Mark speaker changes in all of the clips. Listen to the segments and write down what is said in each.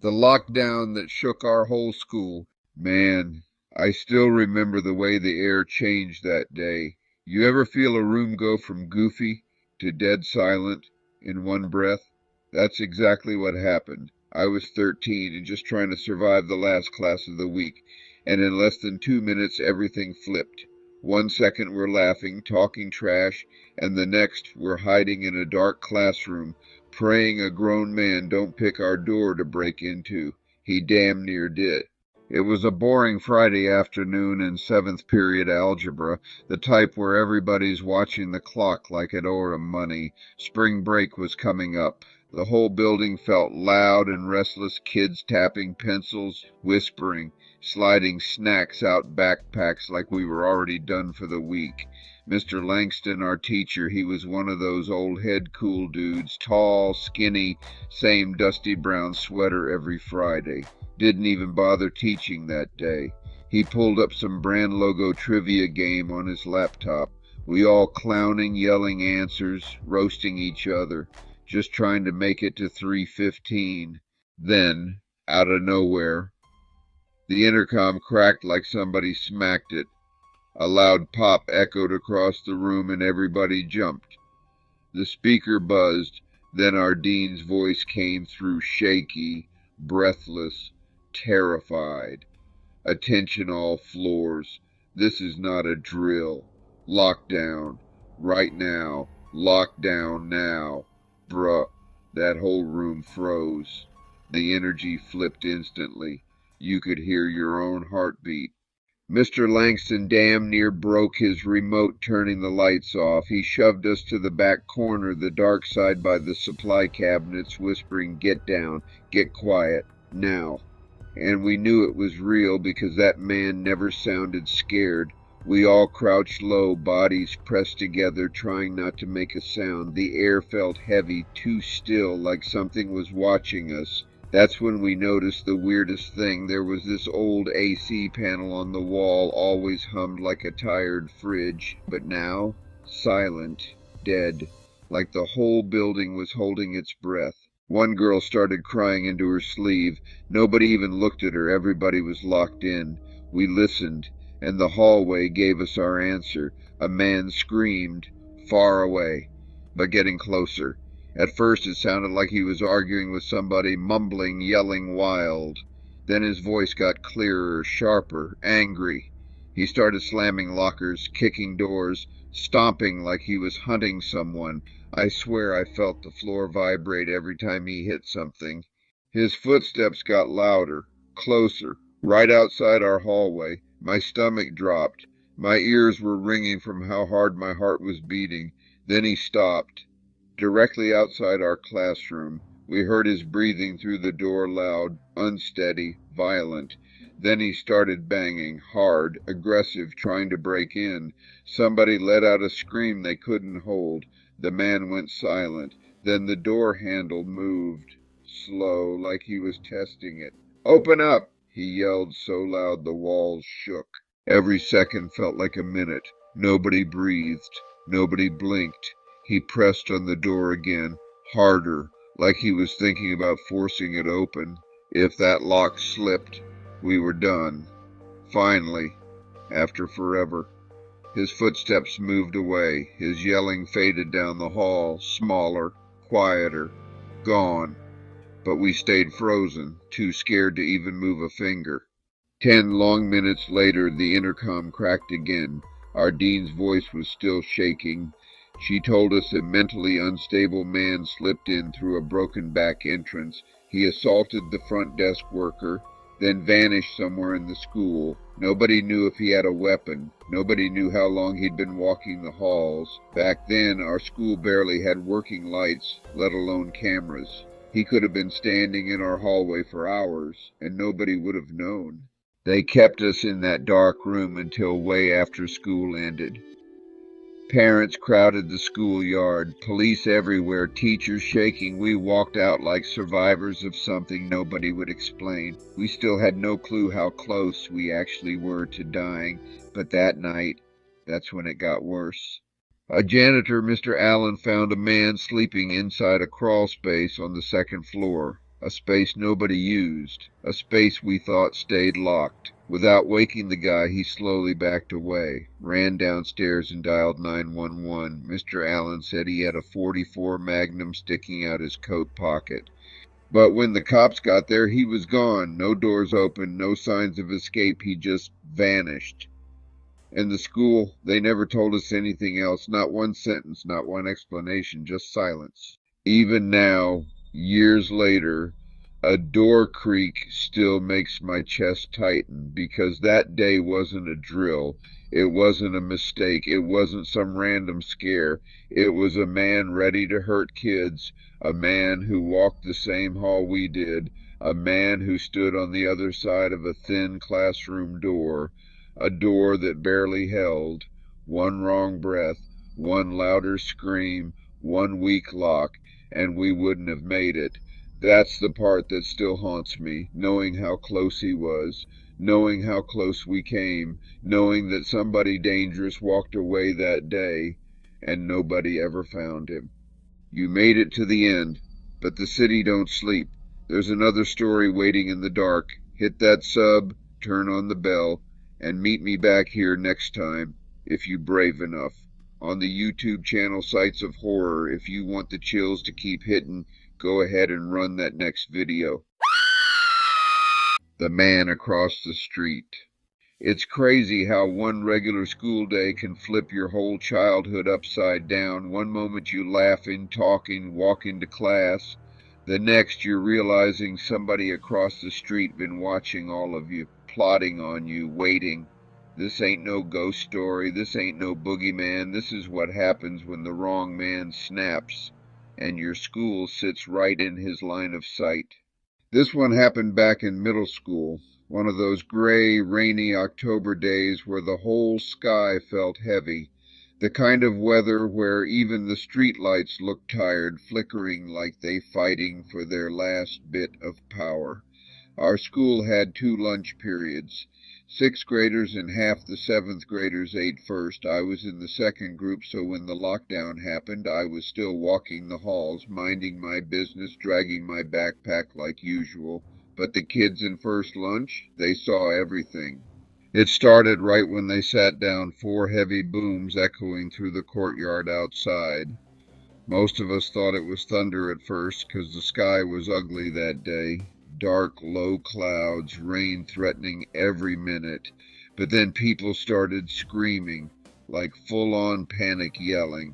Speaker 1: The lockdown that shook our whole school. Man, I still remember the way the air changed that day. You ever feel a room go from goofy to dead silent in one breath? That's exactly what happened. I was 13 and just trying to survive the last class of the week, and in less than 2 minutes everything flipped. One second we're laughing, talking trash, and the next we're hiding in a dark classroom, praying a grown man don't pick our door to break into. He damn near did. It was a boring Friday afternoon in seventh period algebra, the type where everybody's watching the clock like it owed 'em money. Spring break was coming up. The whole building felt loud and restless, kids tapping pencils, whispering, sliding snacks out backpacks like we were already done for the week. Mr. Langston, our teacher, he was one of those old head cool dudes, tall, skinny, same dusty brown sweater every Friday. Didn't even bother teaching that day. He pulled up some brand logo trivia game on his laptop. We all clowning, yelling answers, roasting each other, just trying to make it to 3:15. Then, out of nowhere, the intercom cracked like somebody smacked it. A loud pop echoed across the room and everybody jumped. The speaker buzzed, then our dean's voice came through, shaky, breathless, terrified. "Attention all floors. This is not a drill. Lockdown. Right now. Lockdown now." Bruh, that whole room froze. The energy flipped instantly. You could hear your own heartbeat. Mr. Langston damn near broke his remote turning the lights off. He shoved us to the back corner, the dark side by the supply cabinets, whispering, "Get down, get quiet, now." And we knew it was real because that man never sounded scared. We all crouched low, bodies pressed together, trying not to make a sound. The air felt heavy, too still, like something was watching us. That's when we noticed the weirdest thing. There was this old AC panel on the wall, always hummed like a tired fridge. But now, silent, dead, like the whole building was holding its breath. One girl started crying into her sleeve. Nobody even looked at her. Everybody was locked in. We listened, and the hallway gave us our answer. A man screamed, far away, but getting closer. At first it sounded like he was arguing with somebody, mumbling, yelling wild. Then his voice got clearer, sharper, angry. He started slamming lockers, kicking doors, stomping like he was hunting someone. I swear I felt the floor vibrate every time he hit something. His footsteps got louder, closer, right outside our hallway. My stomach dropped. My ears were ringing from how hard my heart was beating. Then he stopped. Directly outside our classroom, we heard his breathing through the door, loud, unsteady, violent. Then he started banging, hard, aggressive, trying to break in. Somebody let out a scream they couldn't hold. The man went silent. Then the door handle moved, slow, like he was testing it. "Open up!" he yelled so loud the walls shook. Every second felt like a minute. Nobody breathed. Nobody blinked. He pressed on the door again, harder, like he was thinking about forcing it open. If that lock slipped, we were done. Finally, after forever. His footsteps moved away. His yelling faded down the hall, smaller, quieter, gone. But we stayed frozen, too scared to even move a finger. 10 long minutes later, the intercom cracked again. Our dean's voice was still shaking. She told us a mentally unstable man slipped in through a broken back entrance. He assaulted the front desk worker, then vanished somewhere in the school. Nobody knew if he had a weapon. Nobody knew how long he'd been walking the halls. Back then, our school barely had working lights, let alone cameras. He could have been standing in our hallway for hours, and nobody would have known. They kept us in that dark room until way after school ended. Parents crowded the schoolyard, police everywhere, teachers shaking. We walked out like survivors of something nobody would explain. We still had no clue how close we actually were to dying, but that night, that's when it got worse. A janitor, Mr. Allen, found a man sleeping inside a crawl space on the second floor. a space nobody used, a space we thought stayed locked. Without waking the guy, he slowly backed away, ran downstairs and dialed 911. Mr. Allen said he had a .44 Magnum sticking out his coat pocket. But when the cops got there, he was gone. No doors open, no signs of escape. He just vanished. And the school, they never told us anything else. Not one sentence, not one explanation, just silence. Even now, years later, a door creak still makes my chest tighten because that day wasn't a drill. It wasn't a mistake. It wasn't some random scare. It was a man ready to hurt kids, a man who walked the same hall we did, a man who stood on the other side of a thin classroom door, a door that barely held. One wrong breath, one louder scream, one weak lock, and we wouldn't have made it. That's the part that still haunts me, knowing how close he was, knowing how close we came, knowing that somebody dangerous walked away that day, and nobody ever found him. You made it to the end, but the city don't sleep. There's another story waiting in the dark. Hit that sub, turn on the bell, and meet me back here next time, if you brave enough. On the YouTube channel Sites of Horror, if you want the chills to keep hitting, go ahead and run that next video. The Man Across the Street. It's crazy how one regular school day can flip your whole childhood upside down. One moment you laughing, talking, walking to class. The next you're realizing somebody across the street been watching all of you, plotting on you, waiting. This ain't no ghost story. This ain't no boogeyman. This is what happens when the wrong man snaps and your school sits right in his line of sight. This one happened back in middle school, one of those gray, rainy October days where the whole sky felt heavy, the kind of weather where even the street lights looked tired, flickering like they fighting for their last bit of power. Our school had 2 lunch periods. 6th graders and half the 7th graders ate first. I was in the second group, so when the lockdown happened, I was still walking the halls, minding my business, dragging my backpack like usual. But the kids in first lunch, they saw everything. It started right when they sat down, 4 heavy booms echoing through the courtyard outside. Most of us thought it was thunder at first, 'cause the sky was ugly that day. Dark, low clouds, rain threatening every minute. But then people started screaming, like full-on panic yelling.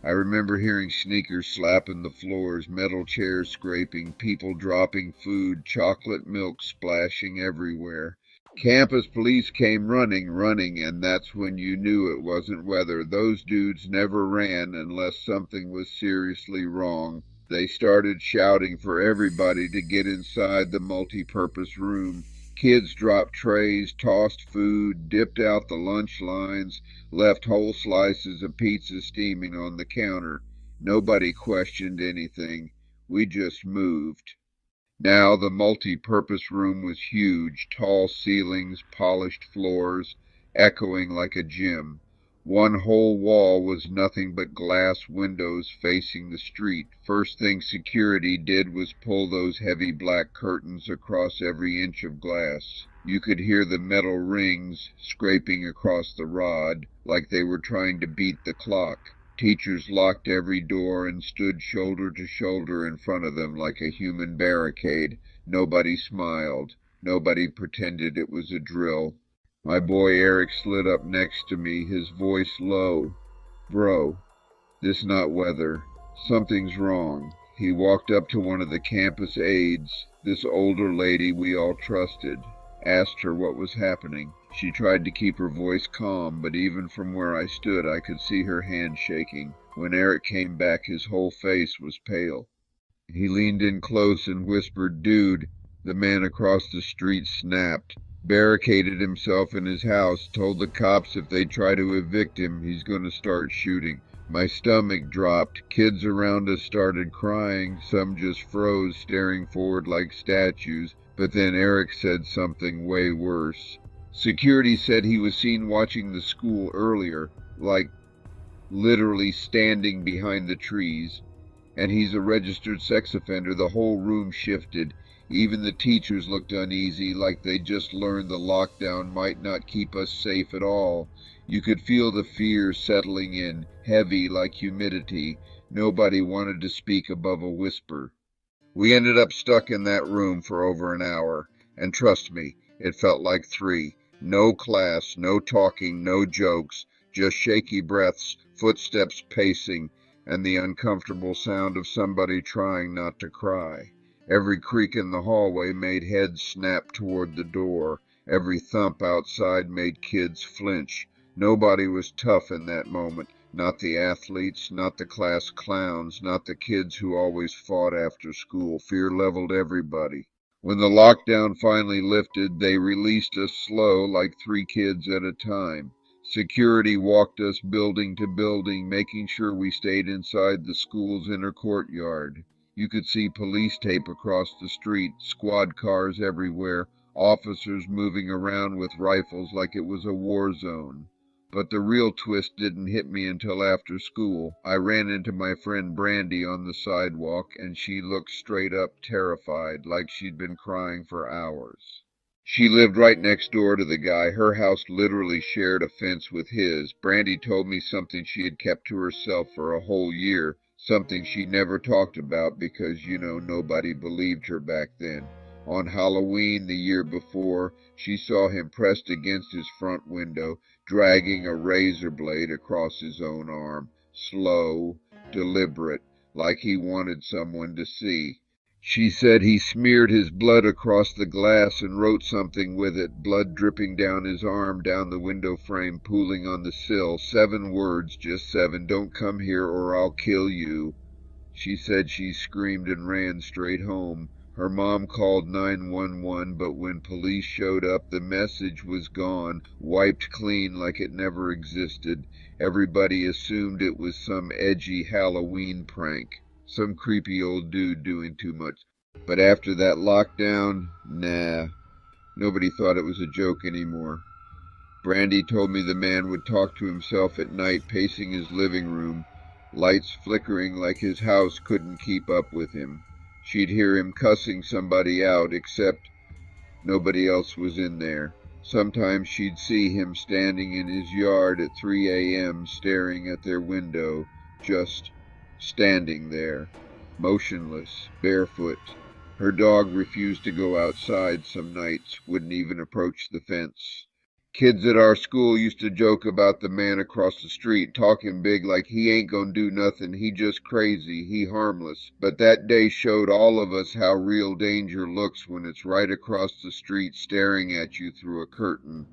Speaker 1: I remember hearing sneakers slapping the floors, metal chairs scraping, people dropping food, chocolate milk splashing everywhere. Campus police came running, and that's when you knew it wasn't weather. Those dudes never ran unless something was seriously wrong. They started shouting for everybody to get inside the multi-purpose room. Kids dropped trays, tossed food, dipped out the lunch lines, left whole slices of pizza steaming on the counter. Nobody questioned anything. We just moved. Now the multi-purpose room was huge, tall ceilings, polished floors, echoing like a gym. One whole wall was nothing but glass windows facing the street. First thing security did was pull those heavy black curtains across every inch of glass. You could hear the metal rings scraping across the rod, like they were trying to beat the clock. Teachers locked every door and stood shoulder to shoulder in front of them like a human barricade. Nobody smiled. Nobody pretended it was a drill. My boy Eric slid up next to me, his voice low. "Bro, this not weather. Something's wrong." He walked up to one of the campus aides, this older lady we all trusted, asked her what was happening. She tried to keep her voice calm, but even from where I stood I could see her hand shaking. When Eric came back, his whole face was pale. He leaned in close and whispered, "Dude," the man across the street snapped. "Barricaded himself in his house, told the cops if they try to evict him, he's going to start shooting." My stomach dropped. Kids around us started crying. Some just froze, staring forward like statues. But then Eric said something way worse. Security said he was seen watching the school earlier, like literally standing behind the trees. and he's a registered sex offender. The whole room shifted. Even the teachers looked uneasy, like they just learned the lockdown might not keep us safe at all. You could feel the fear settling in, heavy like humidity. Nobody wanted to speak above a whisper. We ended up stuck in that room for over an hour, and trust me, it felt like 3. No class, no talking, no jokes, just shaky breaths, footsteps pacing, and the uncomfortable sound of somebody trying not to cry. Every creak in the hallway made heads snap toward the door. Every thump outside made kids flinch. Nobody was tough in that moment. Not the athletes, not the class clowns, not the kids who always fought after school. Fear leveled everybody. When the lockdown finally lifted, they released us slow, like 3 kids at a time. Security walked us building to building, making sure we stayed inside the school's inner courtyard. You could see police tape across the street, squad cars everywhere, officers moving around with rifles like it was a war zone. But the real twist didn't hit me until after school. I ran into my friend Brandy on the sidewalk, and she looked straight up terrified, like she'd been crying for hours. She lived right next door to the guy. Her house literally shared a fence with his. Brandy told me something she had kept to herself for a whole year, something she never talked about because, nobody believed her back then. On Halloween the year before, she saw him pressed against his front window, dragging a razor blade across his own arm, slow, deliberate, like he wanted someone to see. She said he smeared his blood across the glass and wrote something with it, blood dripping down his arm, down the window frame, pooling on the sill. 7 words, just 7, "Don't come here or I'll kill you." She said she screamed and ran straight home. Her mom called 911, but when police showed up, the message was gone, wiped clean like it never existed. Everybody assumed it was some edgy Halloween prank, some creepy old dude doing too much. But after that lockdown, nah, nobody thought it was a joke anymore. Brandy told me the man would talk to himself at night, pacing his living room, lights flickering like his house couldn't keep up with him. She'd hear him cussing somebody out, except nobody else was in there. Sometimes she'd see him standing in his yard at 3 a.m. staring at their window, just standing there, motionless, barefoot. Her dog refused to go outside some nights, wouldn't even approach the fence. Kids at our school used to joke about the man across the street, talking big like he ain't gonna do nothing, he just crazy, he harmless. But that day showed all of us how real danger looks when it's right across the street staring at you through a curtain.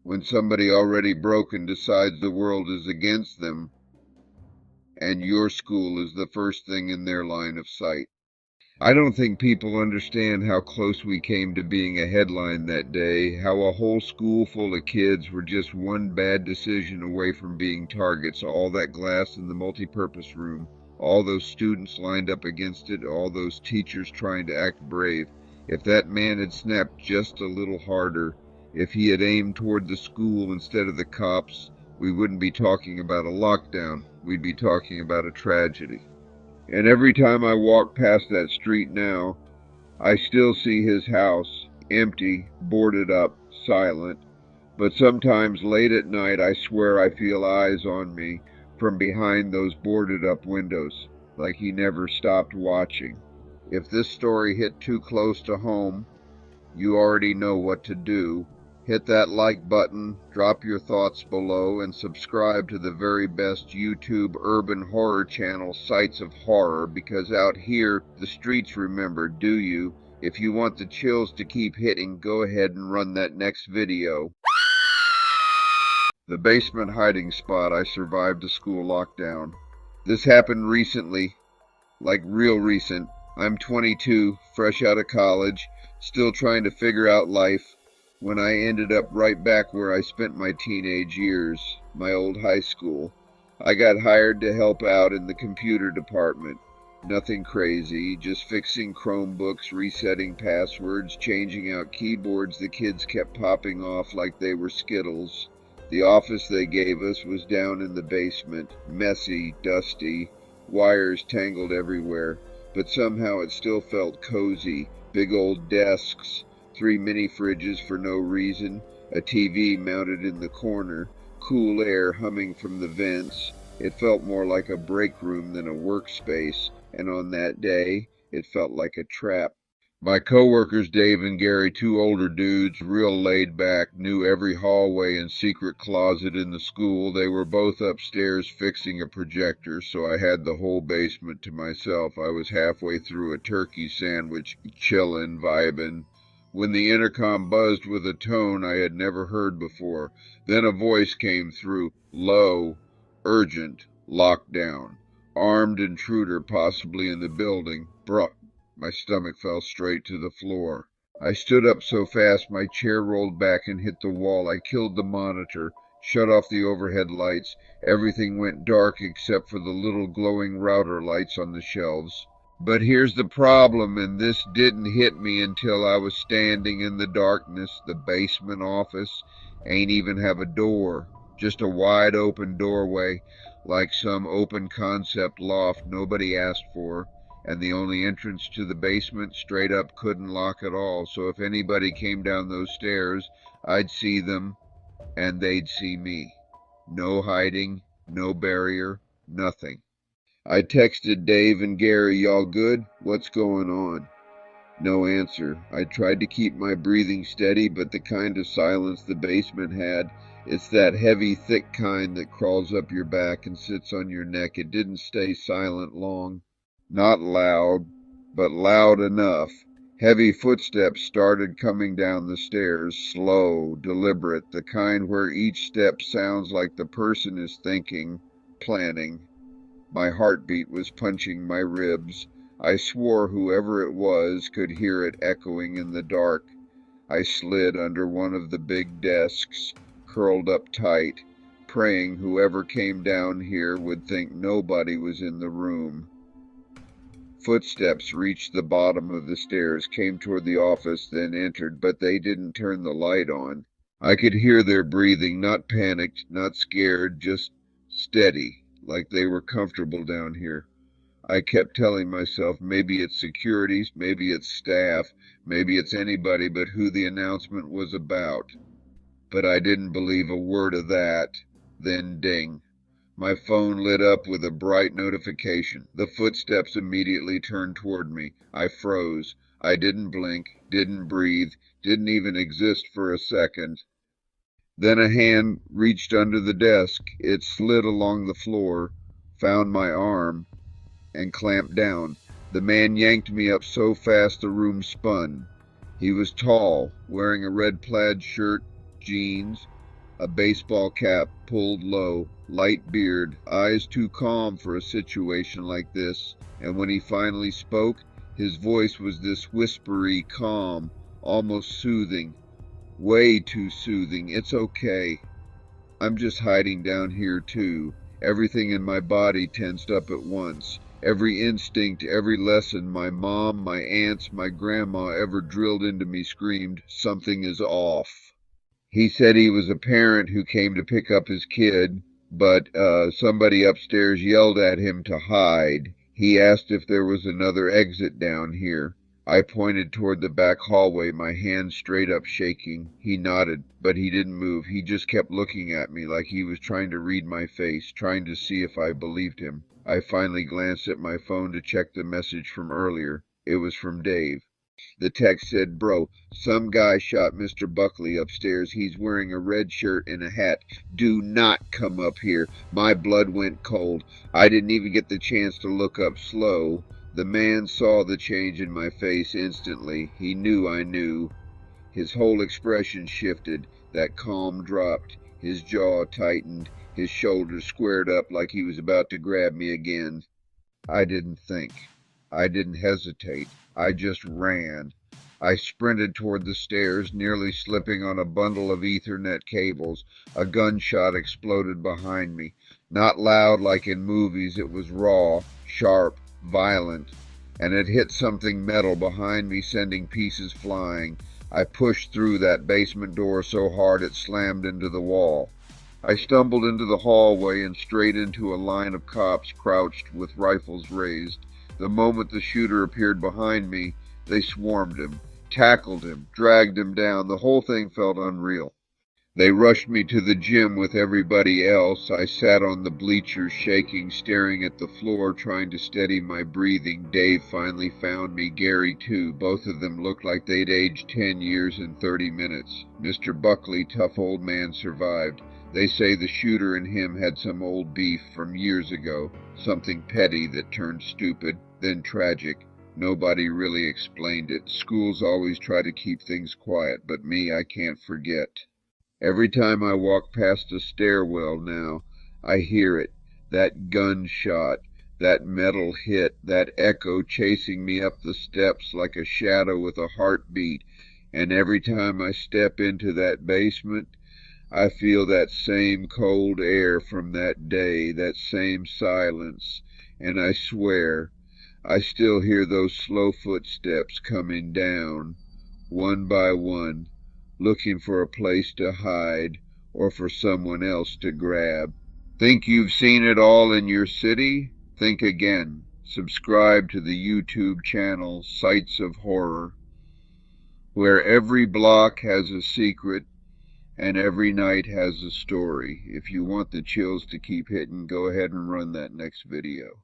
Speaker 1: When somebody already broken decides the world is against them, and your school is the first thing in their line of sight. I don't think people understand how close we came to being a headline that day, how a whole school full of kids were just one bad decision away from being targets, all that glass in the multipurpose room, all those students lined up against it, all those teachers trying to act brave. If that man had snapped just a little harder, if he had aimed toward the school instead of the cops, we wouldn't be talking about a lockdown, we'd be talking about a tragedy. And every time I walk past that street now, I still see his house, empty, boarded up, silent. But sometimes late at night I swear I feel eyes on me from behind those boarded up windows, like he never stopped watching. If this story hit too close to home, you already know what to do. Hit that like button, drop your thoughts below, and subscribe to the very best YouTube urban horror channel, Sites of Horror, because out here, the streets remember, do you? If you want the chills to keep hitting, go ahead and run that next video. The basement hiding spot I survived a school lockdown. This happened recently, like real recent. I'm 22, fresh out of college, still trying to figure out life, when I ended up right back where I spent my teenage years, my old high school. I got hired to help out in the computer department. Nothing crazy, just fixing Chromebooks, resetting passwords, changing out keyboards the kids kept popping off like they were Skittles. The office they gave us was down in the basement, messy, dusty, wires tangled everywhere, but somehow it still felt cozy. Big old desks, 3 mini fridges for no reason, a TV mounted in the corner, cool air humming from the vents. It felt more like a break room than a workspace, and on that day, it felt like a trap. My coworkers, Dave and Gary, 2 older dudes, real laid back, knew every hallway and secret closet in the school. They were both upstairs fixing a projector, so I had the whole basement to myself. I was halfway through a turkey sandwich, chillin', vibin', when the intercom buzzed with a tone I had never heard before. Then a voice came through, low, urgent, lockdown. Armed intruder possibly in the building. Bruh. My stomach fell straight to the floor. I stood up so fast my chair rolled back and hit the wall. I killed the monitor, shut off the overhead lights. Everything went dark except for the little glowing router lights on the shelves. But here's the problem, and this didn't hit me until I was standing in the darkness. The basement office ain't even have a door, just a wide open doorway, like some open concept loft nobody asked for. And the only entrance to the basement straight up couldn't lock at all, so if anybody came down those stairs, I'd see them and they'd see me. No hiding, no barrier, nothing. I texted Dave and Gary, y'all good? What's going on? No answer. I tried to keep my breathing steady, but the kind of silence the basement had, it's that heavy, thick kind that crawls up your back and sits on your neck. It didn't stay silent long. Not loud, but loud enough. Heavy footsteps started coming down the stairs, slow, deliberate, the kind where each step sounds like the person is thinking, planning. My heartbeat was punching my ribs. I swore whoever it was could hear it echoing in the dark. I slid under one of the big desks, curled up tight, praying whoever came down here would think nobody was in the room. Footsteps reached the bottom of the stairs, came toward the office, then entered, but they didn't turn the light on. I could hear their breathing, not panicked, not scared, just steady, like they were comfortable down here. I kept telling myself, maybe it's securities, maybe it's staff, maybe it's anybody but who the announcement was about. But I didn't believe a word of that. Then ding. My phone lit up with a bright notification. The footsteps immediately turned toward me. I froze. I didn't blink, didn't breathe, didn't even exist for a second. Then a hand reached under the desk. It slid along the floor, found my arm, and clamped down. The man yanked me up so fast the room spun. He was tall, wearing a red plaid shirt, jeans, a baseball cap pulled low, light beard, eyes too calm for a situation like this, and when he finally spoke, his voice was this whispery, calm, almost soothing. Way too soothing. It's okay. I'm just hiding down here too. Everything in my body tensed up at once. Every instinct, every lesson my mom, my aunts, my grandma ever drilled into me screamed, something is off. He said he was a parent who came to pick up his kid, but somebody upstairs yelled at him to hide. He asked if there was another exit down here. I pointed toward the back hallway, my hand straight up shaking. He nodded, but he didn't move. He just kept looking at me like he was trying to read my face, trying to see if I believed him. I finally glanced at my phone to check the message from earlier. It was from Dave. The text said, bro, some guy shot Mr. Buckley upstairs. He's wearing a red shirt and a hat. Do not come up here. My blood went cold. I didn't even get the chance to look up slow. The man saw the change in my face instantly. He knew I knew. His whole expression shifted. That calm dropped. His jaw tightened. His shoulders squared up like he was about to grab me again. I didn't think. I didn't hesitate. I just ran. I sprinted toward the stairs, nearly slipping on a bundle of Ethernet cables. A gunshot exploded behind me. Not loud like in movies, it was raw, sharp, violent, and it hit something metal behind me, sending pieces flying. I pushed through that basement door so hard it slammed into the wall. I stumbled into the hallway and straight into a line of cops crouched with rifles raised. The moment the shooter appeared behind me, they swarmed him, tackled him, dragged him down. The whole thing felt unreal. They rushed me to the gym with everybody else. I sat on the bleachers shaking, staring at the floor, trying to steady my breathing. Dave finally found me, Gary too. Both of them looked like they'd aged 10 years in 30 minutes. Mr. Buckley, tough old man, survived. They say the shooter and him had some old beef from years ago, something petty that turned stupid, then tragic. Nobody really explained it. Schools always try to keep things quiet, but me, I can't forget. Every time I walk past a stairwell now, I hear it, that gunshot, that metal hit, that echo chasing me up the steps like a shadow with a heartbeat. And every time I step into that basement, I feel that same cold air from that day, that same silence, and I swear I still hear those slow footsteps coming down, one by one, looking for a place to hide or for someone else to grab. Think you've seen it all in your city? Think again. Subscribe to the YouTube channel Sights of Horror, where every block has a secret and every night has a story. If you want the chills to keep hitting, go ahead and run that next video.